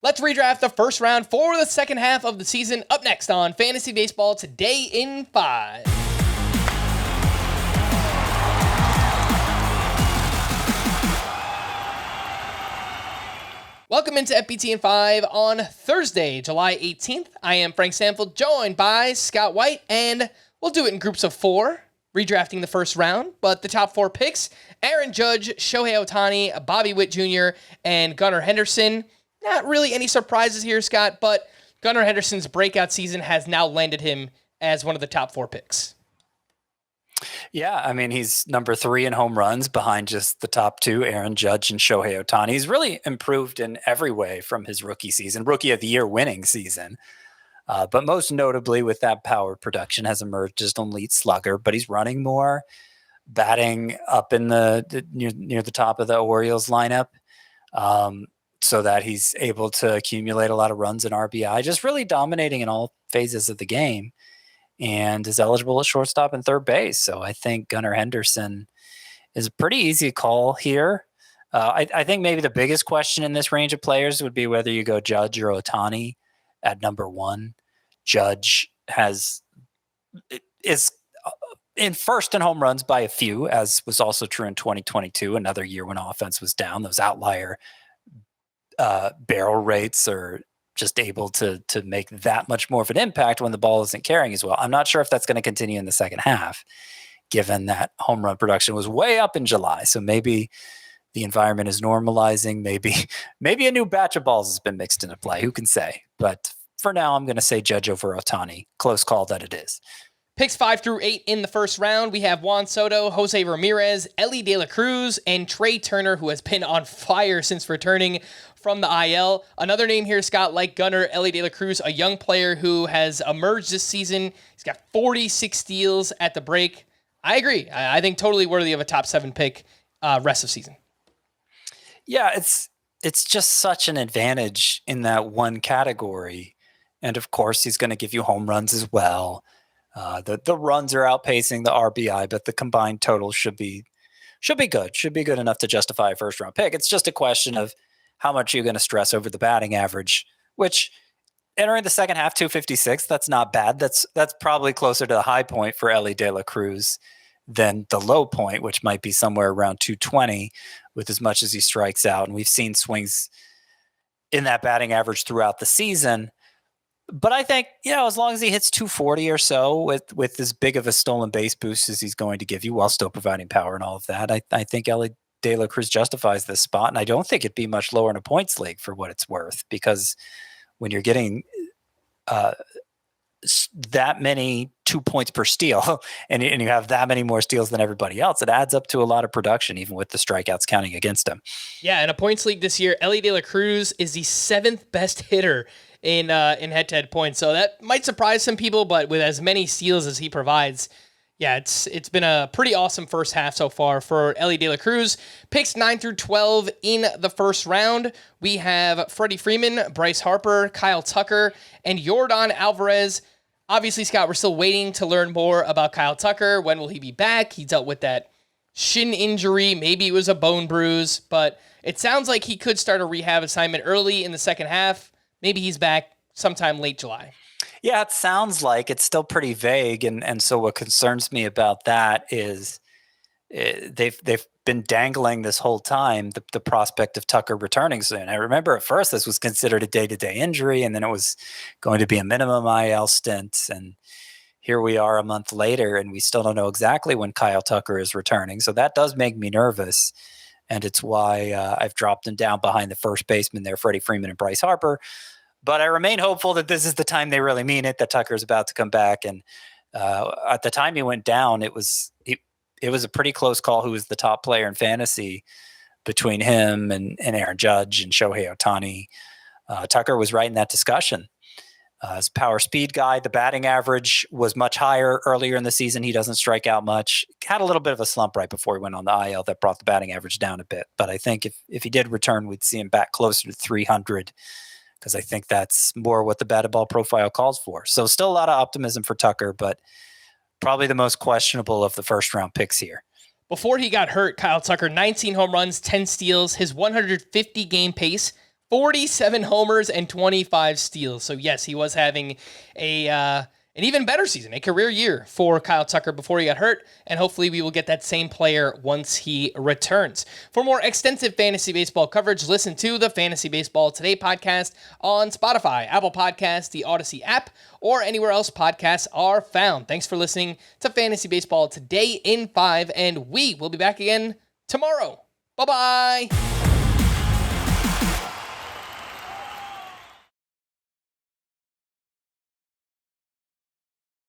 Let's redraft the first round for the second half of the season. Up next on Fantasy Baseball Today in 5. Welcome into FBT in 5 on Thursday, July 18th. I am Frank Stampfl, joined by Scott White, and we'll do it in groups of 4, redrafting the first round. But the top 4 picks, Aaron Judge, Shohei Ohtani, Bobby Witt Jr., and Gunnar Henderson. Not really any surprises here, Scott, but Gunnar Henderson's breakout season has now landed him as one of the top 4 picks. Yeah, I mean, he's number 3 in home runs behind just the top 2, Aaron Judge and Shohei Ohtani. He's really improved in every way from his rookie season, rookie of the year winning season. But most notably with that power production has emerged as an elite slugger, but he's running more, batting up in the near the top of the Orioles lineup. So that he's able to accumulate a lot of runs and RBI, just really dominating in all phases of the game, and is eligible at shortstop and third base. So I think Gunnar Henderson is a pretty easy call here. I think maybe the biggest question in this range of players would be whether you go Judge or Ohtani at number 1. Judge is in first in home runs by a few, as was also true in 2022, another year when offense was down. Those outlier barrel rates are just able to make that much more of an impact when the ball isn't carrying as well. I'm not sure if that's going to continue in the second half, given that home run production was way up in July. So maybe the environment is normalizing. Maybe a new batch of balls has been mixed into play. Who can say? But for now, I'm going to say Judge over Ohtani. Close call that it is. Picks 5 through 8 in the first round. We have Juan Soto, Jose Ramirez, Elly De La Cruz, and Trey Turner, who has been on fire since returning from the IL. Another name here, Scott, like Gunnar, Elly De La Cruz, a young player who has emerged this season. He's got 46 steals at the break. I agree. I think totally worthy of a top 7 pick rest of season. Yeah, it's just such an advantage in that one category. And of course, he's going to give you home runs as well. The runs are outpacing the RBI, but the combined total should be good. Should be good enough to justify a first round pick. It's just a question of how much you're going to stress over the batting average, which entering the second half, 256, that's not bad. That's probably closer to the high point for Elly De La Cruz than the low point, which might be somewhere around 220 with as much as he strikes out. And we've seen swings in that batting average throughout the season. But I think, as long as he hits 240 or so with as big of a stolen base boost as he's going to give you while still providing power and all of that, I think Elly De La Cruz justifies this spot. And I don't think it'd be much lower in a points league for what it's worth, because when you're getting that many 2 points per steal and you have that many more steals than everybody else, it adds up to a lot of production, even with the strikeouts counting against him. Yeah, in a points league this year, Elly De La Cruz is the 7th best hitter in head-to-head points. So that might surprise some people, but with as many steals as he provides, yeah, it's been a pretty awesome first half so far for Elly De La Cruz. Picks 9 through 12 in the first round. We have Freddie Freeman, Bryce Harper, Kyle Tucker, and Yordan Alvarez. Obviously, Scott, we're still waiting to learn more about Kyle Tucker. When will he be back? He dealt with that shin injury. Maybe it was a bone bruise, but it sounds like he could start a rehab assignment early in the second half. Maybe he's back sometime late July. Yeah, it sounds like it's still pretty vague. And so what concerns me about that is they've been dangling this whole time the prospect of Tucker returning soon. I remember at first this was considered a day-to-day injury, and then it was going to be a minimum IL stint. And here we are a month later, and we still don't know exactly when Kyle Tucker is returning. So that does make me nervous. And it's why I've dropped him down behind the first baseman there, Freddie Freeman and Bryce Harper. But I remain hopeful that this is the time they really mean it, that Tucker's about to come back. And at the time he went down, it was a pretty close call who was the top player in fantasy between him and Aaron Judge and Shohei Ohtani. Tucker was right in that discussion. As a power speed guy, the batting average was much higher earlier in the season. He doesn't strike out much. Had a little bit of a slump right before he went on the IL that brought the batting average down a bit. But I think if he did return, we'd see him back closer to 300, because I think that's more what the batted ball profile calls for. So still a lot of optimism for Tucker, but probably the most questionable of the first round picks here. Before he got hurt, Kyle Tucker, 19 home runs, 10 steals, his 150 game pace, 47 homers and 25 steals. So yes, he was having an even better season, a career year for Kyle Tucker before he got hurt, and hopefully we will get that same player once he returns. For more extensive fantasy baseball coverage, listen to the Fantasy Baseball Today podcast on Spotify, Apple Podcasts, the Odyssey app, or anywhere else podcasts are found. Thanks for listening to Fantasy Baseball Today in 5, and we will be back again tomorrow. Bye-bye.